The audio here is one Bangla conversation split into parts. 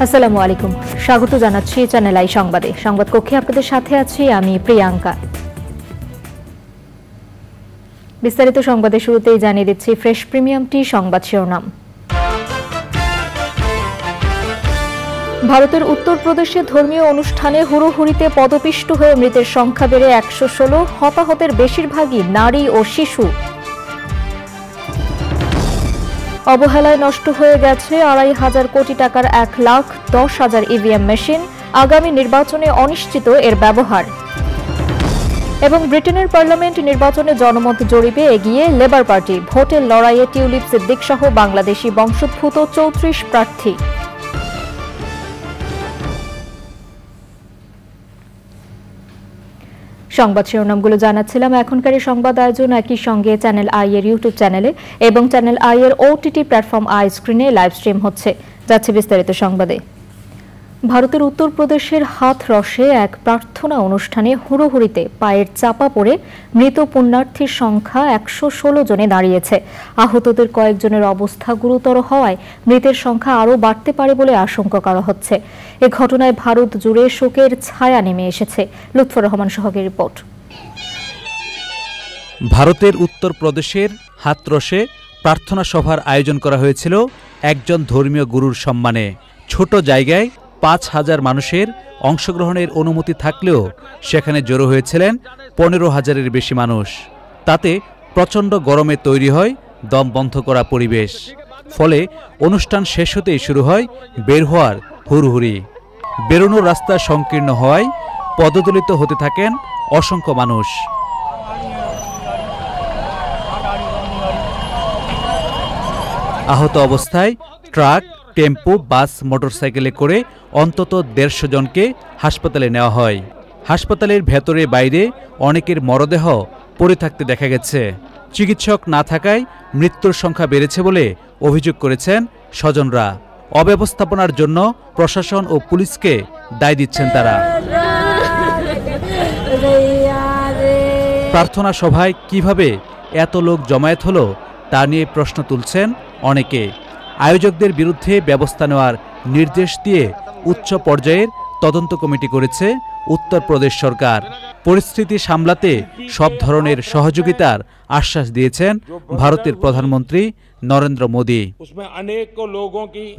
আসসালামু আলাইকুম, স্বাগত জানাচ্ছি চ্যানেল আই সংবাদে। সংবাদ কক্ষে আপনাদের সাথে আছি আমি প্রিয়াঙ্কা। বিস্তারিত সংবাদের শুরুতেই জানিয়ে দিচ্ছি ফ্রেশ প্রিমিয়াম টি সংবাদ শিরোনাম। ভারতের উত্তরপ্রদেশে ধর্মীয় অনুষ্ঠানে হুড়োহুড়িতে পদপিষ্ট হয়ে মৃতের সংখ্যা বেড়ে 116, হতাহতের বেশিরভাগই নারী ও শিশু। অবহেলায় নষ্ট হয়ে গেছে 2,500 কোটি টাকার 1,10,000 ইভিএম মেশিন, আগামী নির্বাচনে অনিশ্চিত এর ব্যবহার। এবং ব্রিটেনের পার্লামেন্ট নির্বাচনে জনমত জরিপে এগিয়ে লেবার পার্টি, ভোটের লড়াইয়ে টিউলিপ সিদ্দিক সহ বাংলাদেশি বংশোদ্ভূত 34 প্রার্থী। সংবাদ শিরোনামগুলো জানাচ্ছিলাম। এখনকার সংবাদ আয়োজন একই সঙ্গে চ্যানেল আই এর ইউটিউব চ্যানেলে এবং চ্যানেল আই এর ওটিটি প্ল্যাটফর্ম আই স্ক্রিনে লাইভ স্ট্রিম হচ্ছে। যাচ্ছে বিস্তারিত সংবাদে। ভারতের উত্তরপ্রদেশের হাথরসে এক প্রার্থনা অনুষ্ঠানে হুড়োহুড়িতে পায়ের চাপা পড়ে মৃত পুণ্যার্থীর সংখ্যা 116 জনে দাঁড়িয়েছে। আহতদের কয়েকজনের অবস্থা গুরুতর হওয়ায় মৃতের সংখ্যা আরও বাড়তে পারে বলে আশঙ্কা করা হচ্ছে। এ ঘটনায় ভারত জুড়ে শোকের ছায়া নেমে এসেছে। লুৎফর রহমান সহকের রিপোর্ট। ভারতের উত্তরপ্রদেশের হাথরসে প্রার্থনা সভার আয়োজন করা হয়েছিল একজন ধর্মীয় গুরুর সম্মানে। ছোট জায়গায় 5,000 মানুষের অংশগ্রহণের অনুমতি থাকলেও সেখানে জড়ো হয়েছিলেন 15,000-এর বেশি মানুষ। তাতে প্রচণ্ড গরমে তৈরি হয় দম বন্ধ করা পরিবেশ। ফলে অনুষ্ঠান শেষ হতেই শুরু হয় বের হওয়ার হুড়হুড়ি। বেরোনোর রাস্তা সংকীর্ণ হওয়ায় পদদলিত হতে থাকেন অসংখ্য মানুষ। আহত অবস্থায় ট্রাক, টেম্পো, বাস, মোটরসাইকেলে করে অন্তত 150 জনকে হাসপাতালে নেওয়া হয়। হাসপাতালের ভেতরে বাইরে অনেকের মরদেহ পড়ে থাকতে দেখা গেছে। চিকিৎসক না থাকায় মৃত্যুর সংখ্যা বেড়েছে বলে অভিযোগ করেছেন স্বজনরা। অব্যবস্থাপনার জন্য প্রশাসন ও পুলিশকে দায় দিচ্ছেন তারা। প্রার্থনা সভায় কিভাবে এত লোক জমায়েত হলো তা নিয়ে প্রশ্ন তুলছেন অনেকে। আয়োজকদের বিরুদ্ধে ব্যবস্থা নেওয়ার নির্দেশ দিয়ে উচ্চ পর্যায়ের তদন্ত কমিটি করেছে উত্তরপ্রদেশ সরকার। পরিস্থিতি সামলাতে সব ধরনের সহযোগিতার আশ্বাস দিয়েছেন ভারতের প্রধানমন্ত্রী নরেন্দ্র মোদী।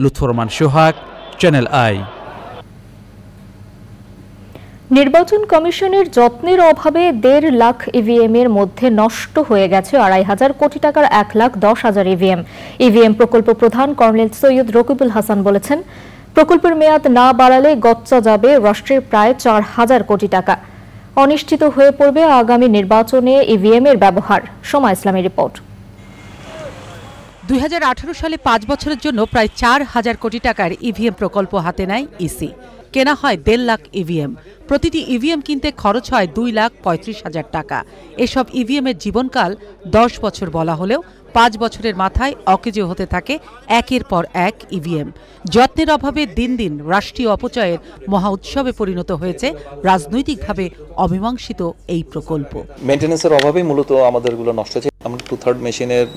লুৎফর রহমান সোহাগ, চ্যানেল আই। নির্বাচন কমিশনের যত্নের অভাবে 1.5 লাখ ইভিএম এর মধ্যে নষ্ট হয়ে গেছে 2,500 কোটি টাকার 1,10,000 ইভিএম। ইভিএম প্রকল্প প্রধান কর্নেল সৈয়দ রকিবুল হাসান বলেছেন, প্রকল্পের মেয়াদ না বাড়ালে গচ্চা যাবে রাষ্ট্রের প্রায় 4,000 কোটি টাকা। অনিশ্চিত হয়ে পড়বে আগামী নির্বাচনে ইভিএম এর ব্যবহার। সময় ইসলামের রিপোর্ট। 2018 সালে 5 বছরের জন্য প্রায় 4,000 কোটি টাকার ইভিএম প্রকল্প হাতে নেয় ইসি। কেনা হয় 1.5 লাখ ইভিএম। প্রতিটি ইভিএম কিনতে খরচ হয় 2,35,000 টাকা। এসব ইভিএমের জীবনকাল 10 বছর বলা হলেও 5 বছরের মাথায় অকেজো হতে থাকে একের পর এক ইভিএম। যত্নের অভাবে দিন দিন রাষ্ট্রীয় অপচয়ের মহা উৎসবে পরিণত হয়েছে রাজনৈতিকভাবে অমীমাংসিত এই প্রকল্প। মেইনটেনেন্সের অভাবেই মূলত আমাদেরগুলো নষ্ট হচ্ছে। আমরা 2/3 মেশিনের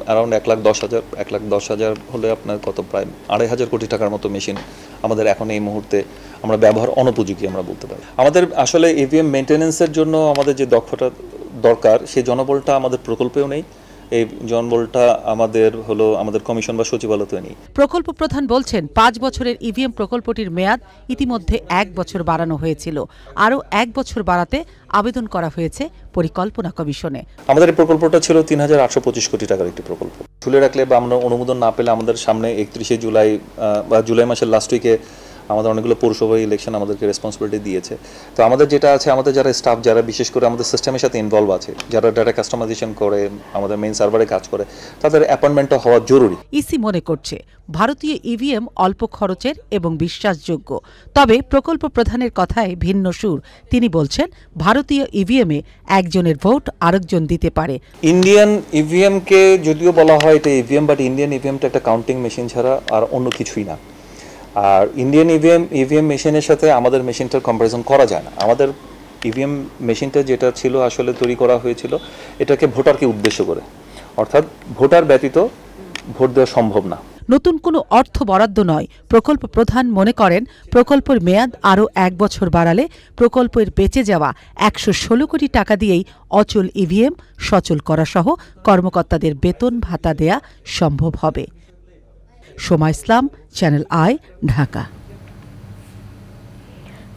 অ্যারাউন্ড 1,10,000 হলে আপনার কত প্রায় 2,500 কোটি টাকার মতো মেশিন আমাদের এখন এই মুহূর্তে আমরা ব্যবহার অনুপযোগী আমরা বলতে পারি। আমাদের আসলে ইভিএম মেইনটেনেন্সের জন্য আমাদের যে দক্ষতা দরকার সেই জনবলটা আমাদের প্রকল্পেও নেই। এই জনবলটা আমাদের কমিশন বা সচিবালয়তে নেই। প্রকল্প প্রধান বলছেন 5 বছরের ইভিএম প্রকল্পটির মেয়াদ ইতিমধ্যে 1 বছর বাড়ানো হয়েছিল। আরও 1 বছর বাড়াতে আবেদন করা হয়েছে পরিকল্পনা কমিশনে। আমাদের এই প্রকল্পটা ছিল 3,825 কোটি টাকার একটি প্রকল্প। ঝুলে রাখলে বা আমরা অনুমোদন না পেলে আমাদের সামনে 31 জুলাই বা জুলাই মাসের লাস্ট উইকে আমাদের অনেকগুলো পৌরসভা ইলেকশন আমাদেরকে রেসপন্সিবিলিটি দিয়েছে। তো আমাদের যেটা আছে, আমাদের যারা স্টাফ যারা বিশেষ করে আমাদের সিস্টেমের সাথে ইনভলভ আছে, যারা ডাটা কাস্টমাইজেশন করে, আমাদের মেইন সার্ভারে কাজ করে, তাদের অ্যাপয়েন্টমেন্টটা হওয়া জরুরি। ইসি মনে করছে ভারতীয় ইভিএম অল্প খরচের এবং বিশ্বাসযোগ্য। তবে প্রকল্প প্রধানের কথায় ভিন্ন সুর। তিনি বলছেন ভারতীয় ইভিএমে একজনের ভোট আরেকজন দিতে পারে। ইন্ডিয়ান ইভিএমকে যদিও বলা হয় এটা ইভিএম, বাট ইন্ডিয়ান ইভিএমটা একটা কাউন্টিং মেশিন ছাড়া আর অন্য কিছুই না। আর ইন্ডিয়ান ইভিএম মেশিনের সাথে আমাদের মেশিনটার কম্পারিজন করা যায় না। আমাদের ইভিএম মেশিনটা যেটা ছিল আসলে তৈরি করা হয়েছিল এটাকে ভোটারকে উদ্দেশ্য করে, অর্থাৎ ভোটার ব্যতীত ভোট দেওয়া সম্ভব না। নতুন কোনো অর্থ বরাদ্দ নয়। প্রকল্প প্রধান মনে করেন প্রকল্পের মেয়াদ আরও 1 বছর বাড়ালে প্রকল্পের বেঁচে যাওয়া 116 কোটি টাকা দিয়েই অচল ইভিএম সচল করা সহ কর্মকর্তাদের বেতন ভাতা দেয়া সম্ভব হবে। সোমা ইসলাম, চ্যানেল আই, ঢাকা।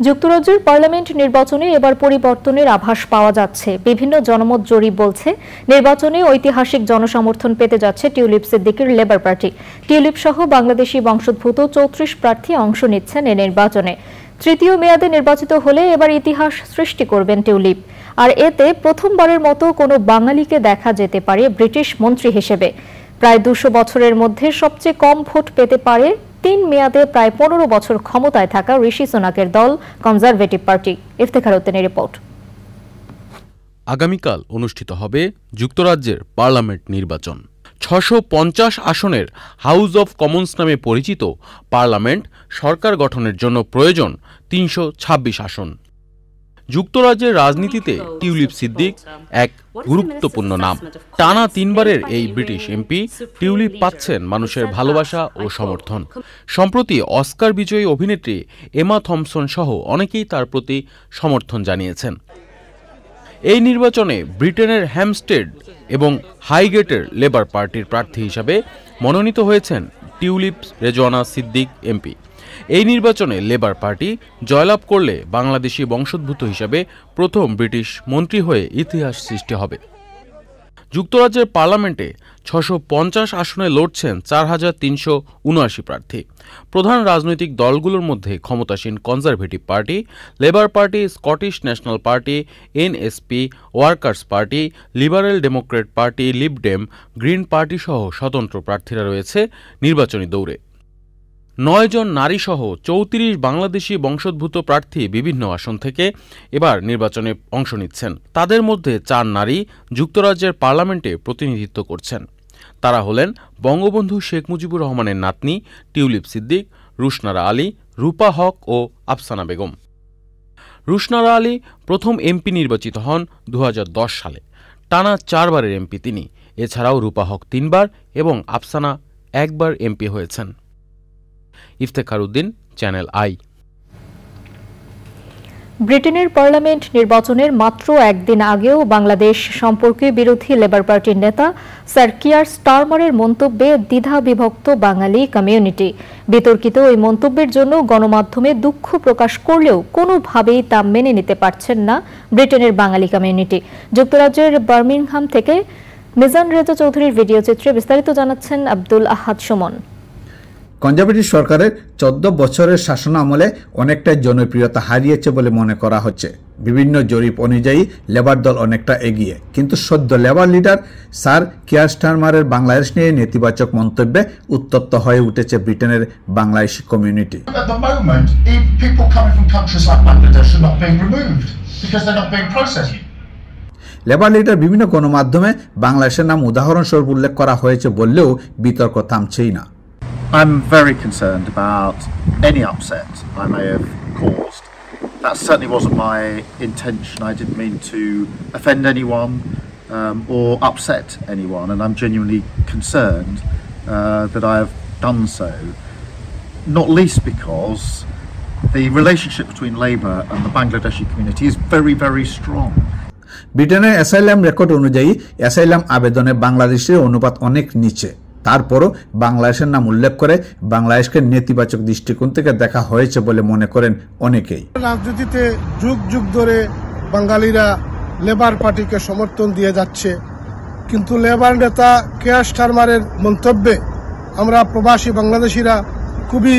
যুক্তরাজ্যের পার্লামেন্ট নির্বাচনে এবার পরিবর্তনের আভাস পাওয়া যাচ্ছে। বিভিন্ন জনমত জরিপ বলছে নির্বাচনে ঐতিহাসিক জনসমর্থন পেতে যাচ্ছে টিউলিপ সিদ্দিকের লেবার পার্টি। টিউলিপ সহ বাংলাদেশি বংশোদ্ভূত 34 প্রার্থী অংশ নিচ্ছেন এই নির্বাচনে। তৃতীয় মেয়াদে নির্বাচিত হলে এবার ইতিহাস সৃষ্টি করবেন টিউলিপ। আর এতে প্রথমবারের মতো কোনো বাঙালিকে দেখা যেতে পারে ব্রিটিশ মন্ত্রী হিসেবে। প্রায় 200 বছরের মধ্যে সবচেয়ে কম ভোট পেতে পারে 3 মেয়াদে প্রায় 15 বছর ক্ষমতায় থাকা ঋষি সুনাকের দল কনজারভেটিভ পার্টি। ইফতেখার উদ্দিনের রিপোর্ট। আগামীকাল অনুষ্ঠিত হবে যুক্তরাজ্যের পার্লামেন্ট নির্বাচন। 650 আসনের হাউস অব কমন্স নামে পরিচিত পার্লামেন্ট সরকার গঠনের জন্য প্রয়োজন 326 আসন। যুক্তরাজ্যের রাজনীতিতে টিউলিপ সিদ্দিক এক গুরুত্বপূর্ণ নাম। টানা 3 বারের এই ব্রিটিশ এমপি টিউলিপ পাচ্ছেন মানুষের ভালোবাসা ও সমর্থন। সম্প্রতি অস্কার বিজয়ী অভিনেত্রী এমা থমসন সহ অনেকেই তার প্রতি সমর্থন জানিয়েছেন। এই নির্বাচনে ব্রিটেনের হ্যামস্টেড এবং হাইগেটের লেবার পার্টির প্রার্থী হিসাবে মনোনীত হয়েছেন টিউলিপ রেজওয়ানা সিদ্দিক এমপি। এই নির্বাচনে লেবার পার্টি জয়লাভ করলে বাংলাদেশি বংশোদ্ভূত হিসাবে প্রথম ব্রিটিশ মন্ত্রী হয়ে ইতিহাস সৃষ্টি হবে। যুক্তরাজ্যের পার্লামেন্টে 650 আসনে লড়ছেন 4379 প্রার্থী। প্রধান রাজনৈতিক দলগুলোর মধ্যে ক্ষমতাসীন conservative party, labour party, Scottish national party, NSP, workers party, liberal Democrat party, Lib Dem, green party সহ স্বতন্ত্র প্রার্থীরা রয়েছে নির্বাচনী দৌড়ে। 9 জন নারী সহ 34 বাংলাদেশি বংশোদ্ভূত প্রার্থী বিভিন্ন আসন থেকে এবার নির্বাচনে অংশ নিচ্ছেন। তাদের মধ্যে 4 নারী যুক্তরাজ্যের পার্লামেন্টে প্রতিনিধিত্ব করছেন। তারা হলেন বঙ্গবন্ধু শেখ মুজিবুর রহমানের নাতনি টিউলিপ সিদ্দিক, রুশনারা আলী, রূপা হক ও আফসানা বেগম। রুশনারা আলী প্রথম এমপি নির্বাচিত হন 2010 সালে। টানা 4 বারের এমপি তিনি। এছাড়াও রূপা হক 3 বার এবং আফসানা 1 বার এমপি হয়েছেন। Iftekhar Uddin, channel I. ব্রিটেনের পার্লামেন্ট নির্বাচনের মাত্র একদিন আগেও বাংলাদেশ সম্পর্কে বিরোধী লেবার পার্টির নেতা স্যার কিয়ার স্টারমারের মন্তব্যে দ্বিধা বিভক্ত বাঙালি কমিউনিটি। বিতর্কিত ওই মন্তব্যের জন্য গণমাধ্যমে দুঃখ প্রকাশ করলেও কোনোভাবেই তা মেনে নিতে পারছেন না ব্রিটেনের বাঙালি কমিউনিটি। যুক্তরাজ্যের বার্মিংহাম থেকে মিজান রেজা চৌধুরীর ভিডিও চিত্রে বিস্তারিত জানাচ্ছেন আব্দুল আহাদ সুমন। কনজারভেটিভ সরকারের 14 বছরের শাসন আমলে অনেকটাই জনপ্রিয়তা হারিয়েছে বলে মনে করা হচ্ছে। বিভিন্ন জরিপ অনুযায়ী লেবার দল অনেকটা এগিয়ে, কিন্তু সদ্য লেবার লিডার স্যার কিয়ার স্টারমারের বাংলাদেশ নিয়ে নেতিবাচক মন্তব্যে উত্তপ্ত হয়ে উঠেছে ব্রিটেনের বাংলাদেশি কমিউনিটি। লেবার লিডার বিভিন্ন গণমাধ্যমে বাংলাদেশের নাম উদাহরণস্বরূপ উল্লেখ করা হয়েছে বললেও বিতর্ক থামছেই না। I'm very concerned about any upset I may have caused. That certainly wasn't my intention. I didn't mean to offend anyone or upset anyone, and I'm genuinely concerned that I have done so, not least because the relationship between Labour and the Bangladeshi community is very, very strong. ব্রিটেনের অ্যাসাইলাম রেকর্ড অনুযায়ী অ্যাসাইলাম আবেদনে বাংলাদেশের অনুপাত অনেক নিচে। তারপরও বাংলাদেশের নাম উল্লেখ করে বাংলাদেশকে নেতিবাচক দৃষ্টিকোণ থেকে দেখা হয়েছে বলে মনে করেন অনেকেই। রাজনীতিতে যুগ যুগ ধরে বাঙালিরা লেবার পার্টিকে সমর্থন দিয়ে যাচ্ছে, কিন্তু লেবার নেতা কিয়ার স্টারমারের মন্তব্যে আমরা প্রবাসী বাংলাদেশিরা খুবই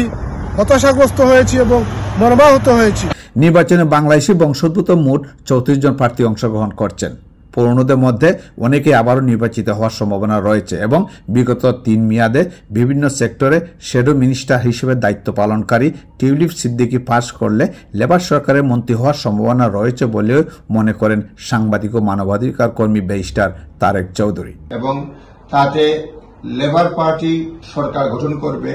হতাশাগ্রস্ত হয়েছি এবং মর্মাহত হয়েছি। নির্বাচনে বাংলাদেশি বংশোদ্ভূত মোট 34 জন প্রার্থী অংশগ্রহণ করছেন। পুরনোদের মধ্যে অনেকেই আবারও নির্বাচিত হওয়ার সম্ভাবনা রয়েছে এবং বিগত 3 মেয়াদে বিভিন্ন সেক্টরে শ্যাডো মিনিস্টার হিসেবে দায়িত্ব পালনকারী টিউলিপ সিদ্দিকী পাস করলে লেবার সরকারের মন্ত্রী হওয়ার সম্ভাবনা রয়েছে বলেও মনে করেন সাংবাদিক ও মানবাধিকার কর্মী ব্যারিস্টার তারেক চৌধুরী। এবং তাতে লেবার পার্টি সরকার গঠন করবে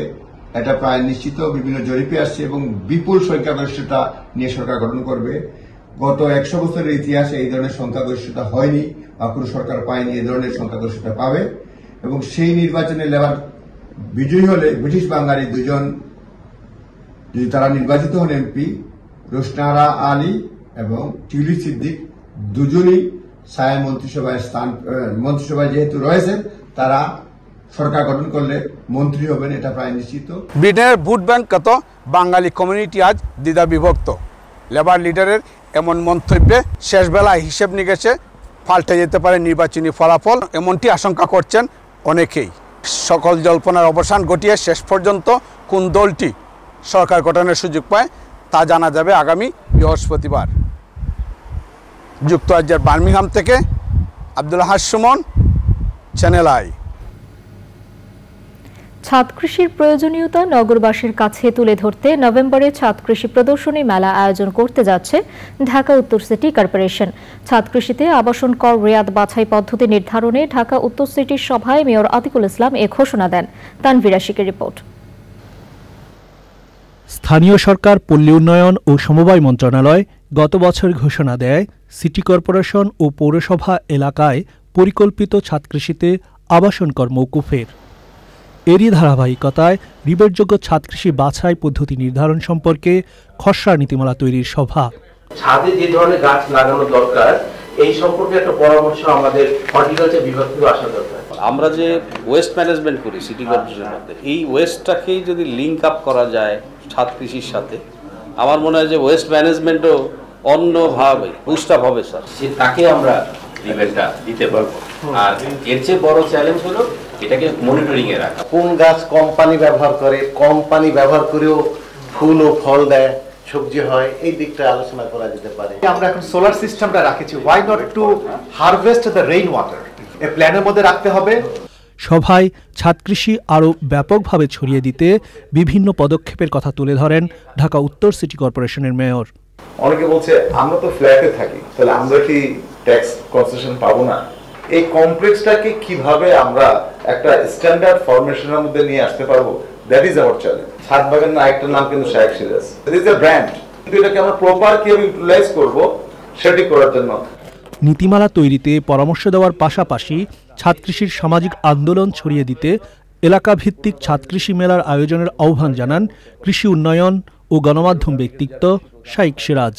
এটা প্রায় নিশ্চিত, বিভিন্ন জরিপে আসছে এবং বিপুল সংখ্যাগরিষ্ঠতা নিয়ে সরকার গঠন করবে। গত 100 বছরের ইতিহাসে এই ধরনের সংখ্যাগরিষ্ঠতা হয়নি বা কোনো সরকার পায়নি, এই ধরনের সংখ্যাগরিষ্ঠতা পাবে এবং সেই নির্বাচনে লেবার বিজয়ী হলে ব্রিটিশ বাঙালি 2 জন যদি তারা নির্বাচিত হন এমপি, রোশনারা আলী এবং টিউলিপ সিদ্দিক দুজনই ছায়া মন্ত্রিসভায় যেহেতু রয়েছেন তারা সরকার গঠন করলে মন্ত্রী হবেন, এটা প্রায় নিশ্চিত। ব্রিটেনের ভোট ব্যাংক কত বাঙালি কমিউনিটি আজ দ্বিধা বিভক্ত। লেবার লিডারের এমন মন্তব্যে শেষ বেলায় হিসেব নিকেশে পাল্টে যেতে পারে নির্বাচনী ফলাফল, এমনটি আশঙ্কা করছেন অনেকেই। সকল জল্পনার অবসান ঘটিয়ে শেষ পর্যন্ত কোন দলটি সরকার গঠনের সুযোগ পায় তা জানা যাবে আগামী বৃহস্পতিবার। যুক্তরাজ্যের বার্মিংহাম থেকে আব্দুল হাস সুমন, চ্যানেল আই। ছাদ কৃষির প্রয়োজনীয়তা নগরবাসীর কাছে তুলে ধরতে নভেম্বরে ছাদ কৃষি প্রদর্শনী মেলা আয়োজন করতে যাচ্ছে ঢাকা উত্তর সিটি কর্পোরেশন। ছাদ কৃষিতে আবাসন কর রেয়াত বাছাই পদ্ধতি নির্ধারণে ঢাকা উত্তর সিটির সভায় মেয়র আতিকুল ইসলাম এ ঘোষণা দেন। তানভীর আশিকের রিপোর্ট। স্থানীয় সরকার, পল্লী উন্নয়ন ও সমবায় মন্ত্রণালয় গত বছর ঘোষণা দেয় সিটি কর্পোরেশন ও পৌরসভা এলাকায় পরিকল্পিত ছাদ কৃষিতে আবাসন কর মওকুফের। এরই ধারাবাহিকতায় রিবেটযোগ্য ছাদ কৃষি বাছাই পদ্ধতি নির্ধারণ সম্পর্কে খসড়া নীতিমালা তৈরির সভা। ছাদে যে ধরনের গাছ লাগানো দরকার এই সম্পর্কে একটা পরামর্শ আমাদের হর্টিকালচার বিভাগ থেকে আসা দরকার। আমরা যে ওয়েস্ট ম্যানেজমেন্ট করি সিটি কর্পোরেশনের মধ্যে, এই ওয়েস্টটাকেই যদি লিঙ্ক আপ করা যায় ছাদ কৃষির সাথে, আমার মনে হয় যে ওয়েস্ট ম্যানেজমেন্টও অন্যভাবে বুস্ট আপ হবে স্যার, তাকে আমরা রিবেটটা দিতে পারবো। আর এর চেয়ে বড় চ্যালেঞ্জ হলো এটাকে মনিটরিং এ রাখা। কোন গাছ কোম্পানি ব্যবহার করে, কোম্পানি ব্যবহার করেও ফুল ও ফল দেয়, সবজি হয়, এই দিকটা আলোচনা করা যেতে পারে। আমরা এখন সোলার সিস্টেমটা রাখেছি, why not to harvest the rain water, এই প্ল্যানের মধ্যে রাখতে হবে। সভায় ছাদ কৃষি আরও ব্যাপকভাবে ছড়িয়ে দিতে বিভিন্ন পদক্ষেপের কথা তুলে ধরেন ঢাকা উত্তর সিটি কর্পোরেশনের মেয়র। অনেকে বলছে আমরা তো ফ্ল্যাটে থাকি, তাহলে আমরা কি ট্যাক্স কনসেশন পাবো না? এই কমপ্লেক্সটাকে কিভাবে আমরা একটা স্ট্যান্ডার্ড ফরমেশনের মধ্যে নিয়ে আসতে পারবো, দ্যাট ইজ আওয়ার চ্যালেঞ্জ। ছাদ বাগানের আরেকটা নাম কিন্তু শায়েখ Siraj, it is a brand, কিন্তু এটাকে আমরা প্রপার কিভাবে ইউটিলাইজ করব সেটি করার জন্য নীতিমালা তৈরিতে পরামর্শ দেওয়ার পাশাপাশি ছাদ কৃষির সামাজিক আন্দোলন ছড়িয়ে দিতে এলাকা ভিত্তিক ছাদ কৃষি মেলার আয়োজনের আহ্বান জানান কৃষি উন্নয়ন ও গণমাধ্যম ব্যক্তিত্ব শাইখ সিরাজ।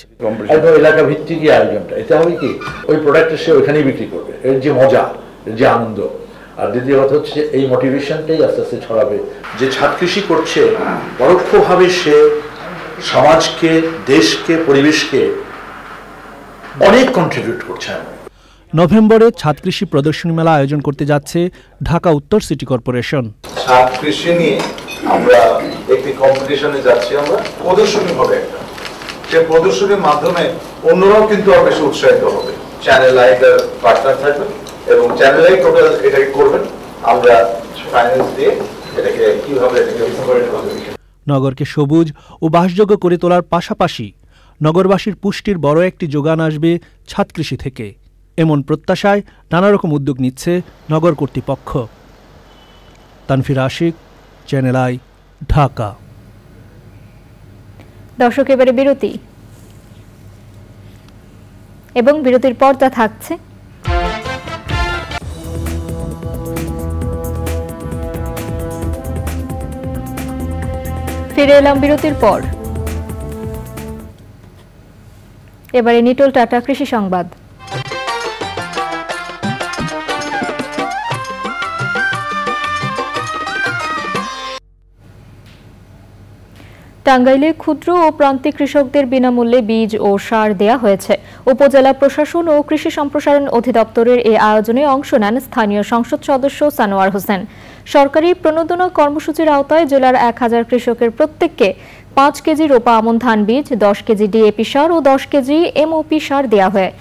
এলাকা ভিত্তিক আয়োজনটা, এটা হবে কি ওই প্রোডাক্টটা সে ওইখানেই বিক্রি করবে, এর যে মজা, এর যে আনন্দ। আর দ্বিতীয় কথা হচ্ছে এই মোটিভেশনটাই আস্তে আস্তে ছড়াবে যে ছাদ কৃষি করছে পরোক্ষভাবে সে সমাজকে, দেশকে, পরিবেশকে অনেক কন্ট্রিবিউট করছে। নভেম্বরে ছাদ কৃষি প্রদর্শনী মেলা আয়োজন করতে যাচ্ছে ঢাকা উত্তর সিটি কর্পোরেশন। ছাদ কৃষি নিয়ে আমরা একটি কম্পিটিশনে যাচ্ছি, আমরা প্রদর্শনী হবে একটা, সে প্রদর্শনীর মাধ্যমে অন্যরাও কিন্তু আরো বেশি উৎসাহিত হবে। চ্যানেল আইটার পার্টনার থাকবেন এবং চ্যানেল আই টোটাল এটাকে করবেন, আমরা ফাইন্যান্স দিয়ে এটাকে কিভাবে নগরকে সবুজ ও বাসযোগ্য করে তোলার পাশাপাশি নগরবাসীর পুষ্টির বড় একটি যোগান আসবে ছাদ কৃষি থেকে, এমন প্রত্যাশায় নানা রকম উদ্যোগ নিচ্ছে নগর কর্তৃপক্ষ। Tanfir Ashik, Channel I, Dhaka. দর্শক, এবারে বিরতি এবং বিরতির পর যা থাকছে। ফিরে এলাম বিরতির পর। এবারে নিটোল টাটা কৃষি সংবাদ। টাঙ্গাইলে ক্ষুদ্র ও প্রান্তিক কৃষকদের বিনামূল্যে বীজ ও সার দেয়া হয়েছে। উপজেলা প্রশাসন ও কৃষি সম্প্রসারণ অধিদপ্তরের এই আয়োজনে অংশ নেন স্থানীয় সংসদ সদস্য সানোয়ার হোসেন। সরকারি প্রণোদনা কর্মসূচির আওতায় জেলার 1000 কৃষকের প্রত্যেককে 5 কেজি রোপা আমন ধান বীজ, 10 কেজি ডিএপি সার ও 10 কেজি এমওপি সার দেওয়া হয়।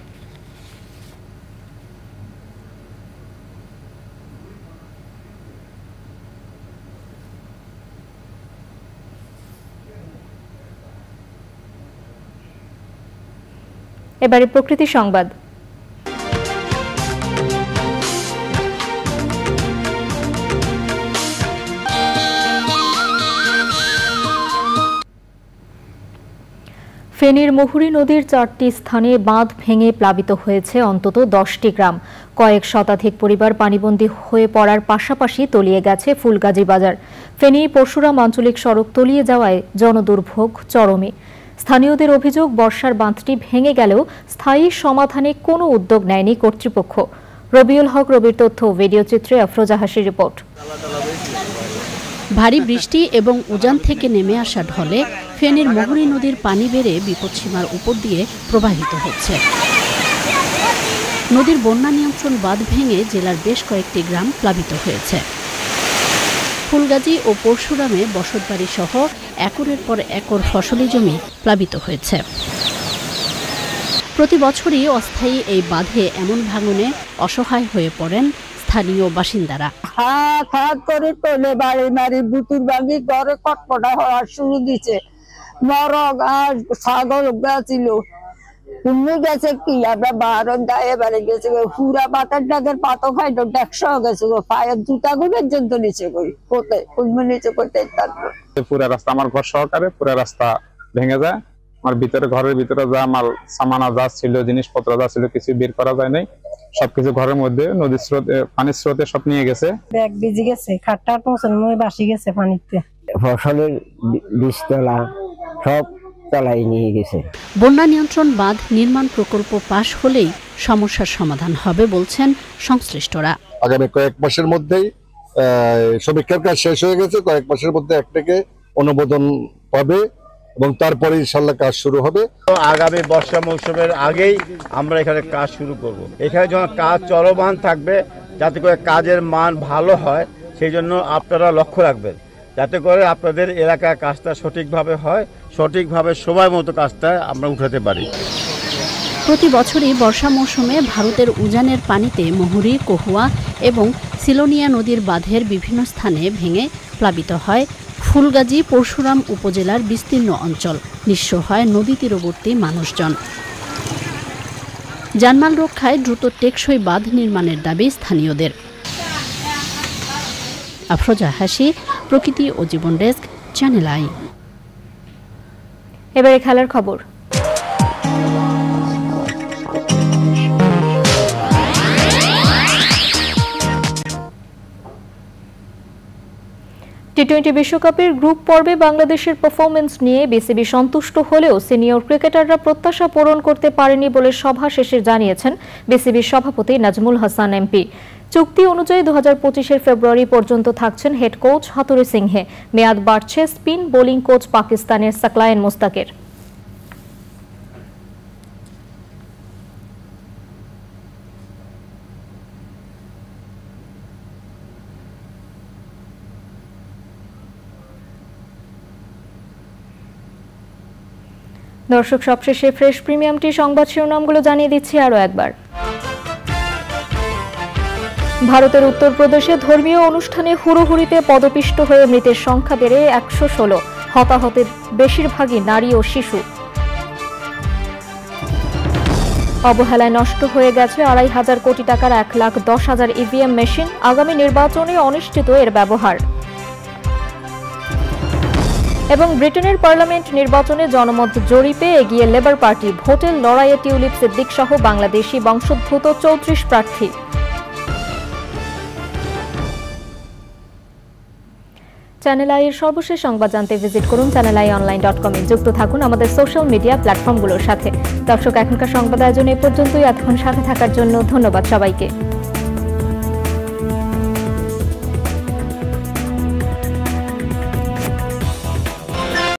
এবারে প্রকৃতি সংবাদ। ফেনীর মুহুরী নদীর 4টি স্থানে বাঁধ ভেঙে প্লাবিত হয়েছে অন্তত 10টি গ্রাম। কয়েক শতাধিক পরিবার পানিবন্দী হয়ে পড়ার পাশাপাশি তলিয়ে গেছে ফুলগাজী বাজার। ফেনী পরশুরাম আঞ্চলিক সড়ক তলিয়ে যাওয়ায় জনদুর্ভোগ চরমে। স্থানীয়দের অভিযোগ, বর্ষার বাঁধটি ভেঙে গেলেও স্থায়ী সমাধানে কোনো উদ্যোগ নেয়নি কর্তৃপক্ষ। রবিউল হক রবির তথ্য, ভিডিও চিত্রে আফরোজা হাসির রিপোর্ট। ভারী বৃষ্টি এবং উজান থেকে নেমে আসা ঢলে ফেনীর মুহুরী নদীর পানি বেড়ে বিপদসীমার উপর দিয়ে প্রবাহিত হচ্ছে। নদীর বন্যা নিয়ন্ত্রণ বাঁধ ভেঙে জেলার বেশ কয়েকটি গ্রাম প্লাবিত হয়েছে। ফুলগাজী ও পরশুরামে বসতবাড়ি সহ একরের পর একর ফসলি জমি প্লাবিত হয়েছে। প্রতি বছরই অস্থায়ী এই বাঁধে এমন ভাঙনে অসহায় হয়ে পড়েন স্থানীয় বাসিন্দারা। হাত হাত করে তোলে বাড়ি মারি বুতুর ভাঙি ঘরে কটকটা হওয়ার শুরু দিছে। মরগ আর ছাগল গাছিল তুমি গেছে কি আমরা বারণ দায়ে বাড়ি গেছে পুরা পাতার ডাকের পাতো খাই তো 100 গেছে গো পায়ের জুতা গুলো পর্যন্ত নিচে করি কোথায় নিচে করতে থাকবো। পুরা রাস্তা আমার ঘর সহকারে পুরা রাস্তা ভেঙে যায়। আমার ভিতরে ঘরের ভিতরে যা মাল সামানা যা ছিল জিনিসপত্র যা ছিল কিছু বের করা যায় নাই। সবকিছু ঘরের মধ্যে নদীর স্রোতে পানির স্রোতে সব নিয়ে গেছে। ব্যাগ ভিজে গেছে, খাটটা পৌঁছানো বাসি গেছে পানিতে। ফসলের বীজতলা সব তলাই নিয়ে গেছে। বন্যা নিয়ন্ত্রণ বাঁধ নির্মাণ প্রকল্প পাশ হলেই সমস্যার সমাধান হবে বলছেন সংশ্লিষ্টরা। আগামী কয়েক মাসের মধ্যেই সমীক্ষার কাজ শেষ হয়ে গেছে। কয়েক মাসের মধ্যে একটাকে অনুমোদন পাবে এবং তারপরে ইনশাআল্লাহ কাজ শুরু হবে। আগামী বর্ষা মৌসুমের আগেই আমরা এখানে কাজ শুরু করব। এখানে যখন কাজ চলমান থাকবে যাতে করে কাজের মান ভালো হয় সেই জন্য আপনারা লক্ষ্য রাখবেন, যাতে করে আপনাদের এলাকার কাজটা সঠিকভাবে হয়, সঠিকভাবে সময় মতো কাজটা আমরা উঠাতে পারি। প্রতি বছরই বর্ষা মৌসুমে ভারতের উজানের পানিতে মুহুরী, কহুয়া এবং সিলোনিয়া নদীর বাঁধের বিভিন্ন স্থানে ভেঙে প্লাবিত হয় ফুলগাজী পরশুরাম উপজেলার বিস্তীর্ণ অঞ্চল। নিঃস্ব হয় নদী তীরবর্তী মানুষজন। জানমাল রক্ষায় দ্রুত টেকসই বাঁধ নির্মাণের দাবি স্থানীয়দের। আফরোজা হাসি, প্রকৃতি ও জীবন ডেস্ক, চ্যানেল আই। এবারে খেলার খবর। টি-20 বিশ্বকাপের গ্রুপ পর্বে বাংলাদেশের পারফরমেন্স নিয়ে বিসিবি সন্তুষ্ট হলেও সিনিয়র ক্রিকেটাররা প্রত্যাশা পূরণ করতে পারেনি বলে সভা শেষে জানিয়েছেন বিসিবির সভাপতি নাজমুল হাসান এমপি। চুক্তি অনুযায়ী 2025 ফেব্রুয়ারি পর্যন্ত থাকছেন হেড কোচ হাতুরু সিংহে। মেয়াদ বাড়ছে স্পিন বোলিং কোচ পাকিস্তানের সাকলায়েন মোস্তাকের। দর্শক, সবশেষে ফ্রেশ প্রিমিয়ামটি সংবাদ শিরোনামগুলো জানিয়ে দিচ্ছি আরও একবার। ভারতের উত্তরপ্রদেশে ধর্মীয় অনুষ্ঠানে হুড়োহুড়িতে পদপিষ্ট হয়ে মৃতের সংখ্যা বেড়ে 116, হতাহতের বেশিরভাগই নারী ও শিশু। অবহেলায় নষ্ট হয়ে গেছে 2,500 কোটি টাকার 1,10,000 ইভিএম মেশিন। আগামী নির্বাচনে অনিশ্চিত এর ব্যবহার। এবং ব্রিটেনের পার্লামেন্ট নির্বাচনে জনমত জরিপে এগিয়ে লেবার পার্টি। ভোটের লড়াইয়ে টিউলিপ সিদ্দিক সহ বাংলাদেশি বংশোদ্ভূত 34 প্রার্থী। চ্যানেল আই এর সর্বশেষ সংবাদ জানতে ভিজিট করুন channelionline.com-এ। যুক্ত থাকুন আমাদের সোশ্যাল মিডিয়া প্ল্যাটফর্মগুলোর সাথে। দর্শক, এখনকার সংবাদ আয়োজন এ পর্যন্তই। এতক্ষণ সাথে থাকার জন্য ধন্যবাদ সবাইকে।